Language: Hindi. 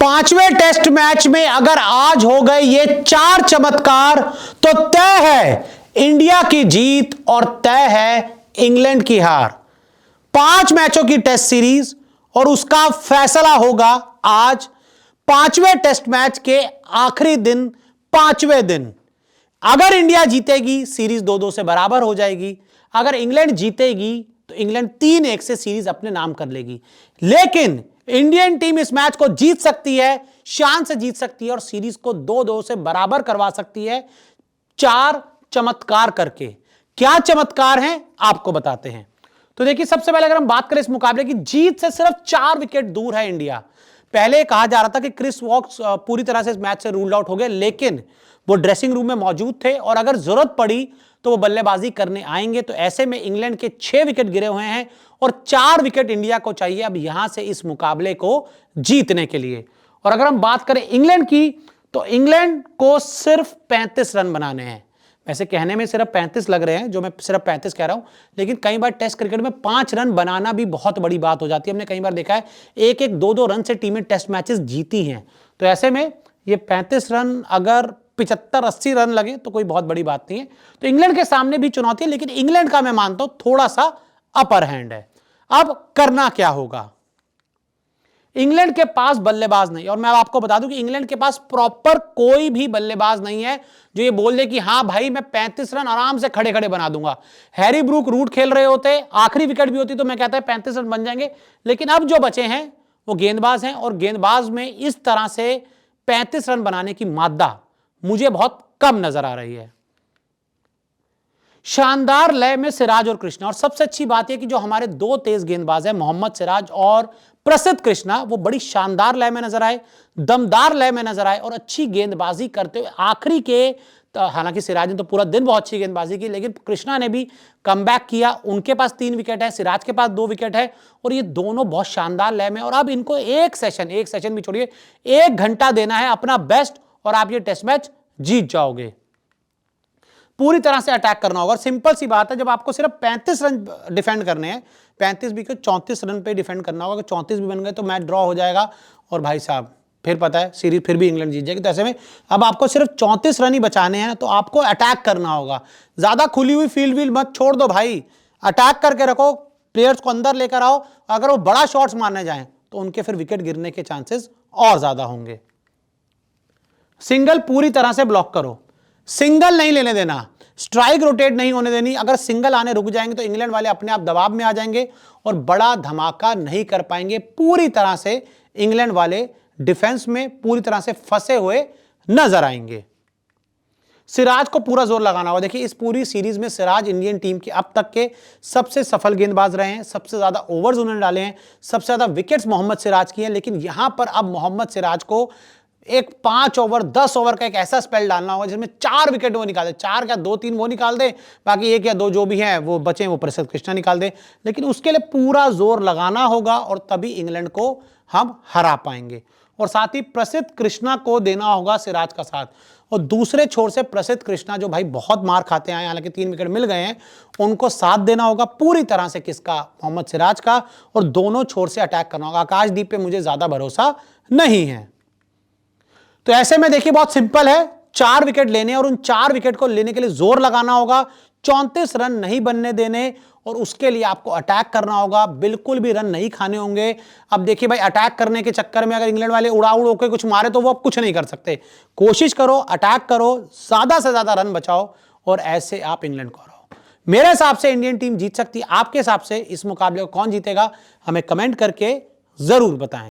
पांचवें टेस्ट मैच में अगर आज हो गए ये 4 चमत्कार तो तय है इंडिया की जीत और तय है इंग्लैंड की हार। 5 मैचों की टेस्ट सीरीज और उसका फैसला होगा आज पांचवें टेस्ट मैच के आखिरी दिन, 5वें दिन। अगर इंडिया जीतेगी सीरीज 2-2 से बराबर हो जाएगी, अगर इंग्लैंड जीतेगी तो इंग्लैंड 3-1 से सीरीज अपने नाम कर लेगी। लेकिन इंडियन टीम इस मैच को जीत सकती है, शान से जीत सकती है और सीरीज को 2-2 से बराबर करवा सकती है 4 चमत्कार करके। क्या चमत्कार हैं आपको बताते हैं। तो देखिए, सबसे पहले अगर हम बात करें इस मुकाबले की, जीत से सिर्फ 4 विकेट दूर है इंडिया। पहले कहा जा रहा था कि क्रिस वॉक्स पूरी तरह से इस मैच से रूल्ड आउट हो गए, लेकिन वो ड्रेसिंग रूम में मौजूद थे और अगर जरूरत पड़ी तो वो बल्लेबाजी करने आएंगे। तो ऐसे में इंग्लैंड के 6 विकेट गिरे हुए हैं और 4 विकेट इंडिया को चाहिए अब यहां से इस मुकाबले को जीतने के लिए। और अगर हम बात करें इंग्लैंड की, तो इंग्लैंड को सिर्फ 35 रन बनाने हैं। वैसे कहने में सिर्फ 35 लग रहे हैं, जो मैं सिर्फ 35 कह रहा हूं, लेकिन कई बार टेस्ट क्रिकेट में 5 रन बनाना भी बहुत बड़ी बात हो जाती है। हमने कई बार देखा है 1-1, 2-2 रन से टीमें टेस्ट मैचेस जीती हैं। तो ऐसे में ये 35 रन अगर 75-80 रन लगे तो कोई बहुत बड़ी बात नहीं है। तो इंग्लैंड के सामने भी चुनौती है, लेकिन इंग्लैंड का मैं मानता हूं थोड़ा सा अपर हैंड है। अब करना क्या होगा, इंग्लैंड के पास बल्लेबाज नहीं, और मैं आपको बता दूं कि इंग्लैंड के पास प्रॉपर कोई भी बल्लेबाज नहीं है जो ये बोल दे कि हां भाई मैं 35 रन आराम से खड़े खड़े बना दूंगा। हैरी ब्रूक रूट खेल रहे होते, आखिरी विकेट भी होती तो मैं कहता है 35 रन बन जाएंगे, लेकिन अब जो बचे हैं वो गेंदबाज हैं और गेंदबाज में इस तरह से 35 रन बनाने की मादा मुझे बहुत कम नजर आ रही है। शानदार लय में सिराज और कृष्णा, और सबसे अच्छी बात यह कि जो हमारे 2 तेज गेंदबाज हैं मोहम्मद सिराज और प्रसिद्ध कृष्णा, वो बड़ी शानदार लय में नजर आए, दमदार लय में नजर आए और अच्छी गेंदबाजी करते हुए आखिरी के, हालांकि सिराज ने तो पूरा दिन बहुत अच्छी गेंदबाजी की, लेकिन कृष्णा ने भी कमबैक किया। उनके पास 3 विकेट है, सिराज के पास 2 विकेट है और ये दोनों बहुत शानदार लय में। और अब इनको एक सेशन भी छोड़िए, 1 घंटा देना है अपना बेस्ट और आप ये टेस्ट मैच जीत जाओगे। पूरी तरह से अटैक करना होगा। सिंपल सी बात है, जब आपको सिर्फ 35 रन डिफेंड करने हैं, 35 भी 34 रन पे डिफेंड करना होगा। 34 भी बन गए तो मैच ड्रॉ हो जाएगा और भाई साहब फिर पता है सीरीज फिर भी इंग्लैंड जीत जाएगी। तो ऐसे में अब आपको सिर्फ 34 रन ही बचाने हैं, तो आपको अटैक करना होगा। ज्यादा खुली हुई फील्ड व्हील मत छोड़ दो भाई, अटैक करके रखो, प्लेयर्स को अंदर लेकर आओ। अगर वो बड़ा शॉट्स मारने जाएं तो उनके फिर विकेट गिरने के चांसेस और ज्यादा होंगे। सिंगल पूरी तरह से ब्लॉक करो, सिंगल नहीं लेने देना, स्ट्राइक रोटेट नहीं होने देनी। अगर सिंगल आने रुक जाएंगे तो इंग्लैंड वाले अपने आप दबाव में आ जाएंगे और बड़ा धमाका नहीं कर पाएंगे। पूरी तरह से इंग्लैंड वाले डिफेंस में पूरी तरह से फंसे हुए नजर आएंगे। सिराज को पूरा जोर लगाना होगा। देखिए, इस पूरी सीरीज में सिराज इंडियन टीम के अब तक के सबसे सफल गेंदबाज रहे हैं, सबसे ज्यादा ओवर्स उन्होंने डाले हैं, सबसे ज्यादा विकेट्स मोहम्मद सिराज की हैं। लेकिन यहां पर अब मोहम्मद सिराज को एक 5 ओवर 10 ओवर का एक ऐसा स्पेल डालना होगा जिसमें 4 विकेट वो निकाल दे, 4 क्या 2-3 वो निकाल दे, बाकी 1 या 2 जो भी हैं वो बचे वो प्रसिद्ध कृष्णा निकाल दे। लेकिन उसके लिए पूरा जोर लगाना होगा और तभी इंग्लैंड को हम हरा पाएंगे। और साथ ही प्रसिद्ध कृष्णा को देना होगा सिराज का साथ, और दूसरे छोर से प्रसिद्ध कृष्णा जो भाई बहुत मार खाते हैं, हालांकि 3 विकेट मिल गए हैं, उनको साथ देना होगा पूरी तरह से। किसका? मोहम्मद सिराज का। और दोनों छोर से अटैक करना होगा। आकाशदीप पे मुझे ज्यादा भरोसा नहीं है। तो ऐसे में देखिए, बहुत सिंपल है, 4 विकेट लेने और उन 4 विकेट को लेने के लिए जोर लगाना होगा, 34 रन नहीं बनने देने और उसके लिए आपको अटैक करना होगा, बिल्कुल भी रन नहीं खाने होंगे। अब देखिए भाई, अटैक करने के चक्कर में अगर इंग्लैंड वाले उड़ा होकर कुछ मारे तो वो अब कुछ नहीं कर सकते। कोशिश करो, अटैक करो, ज्यादा से ज्यादा रन बचाओ और ऐसे आप इंग्लैंड को हराओ। मेरे हिसाब से इंडियन टीम जीत सकती है। आपके हिसाब से इस मुकाबले को कौन जीतेगा हमें कमेंट करके जरूर बताएं।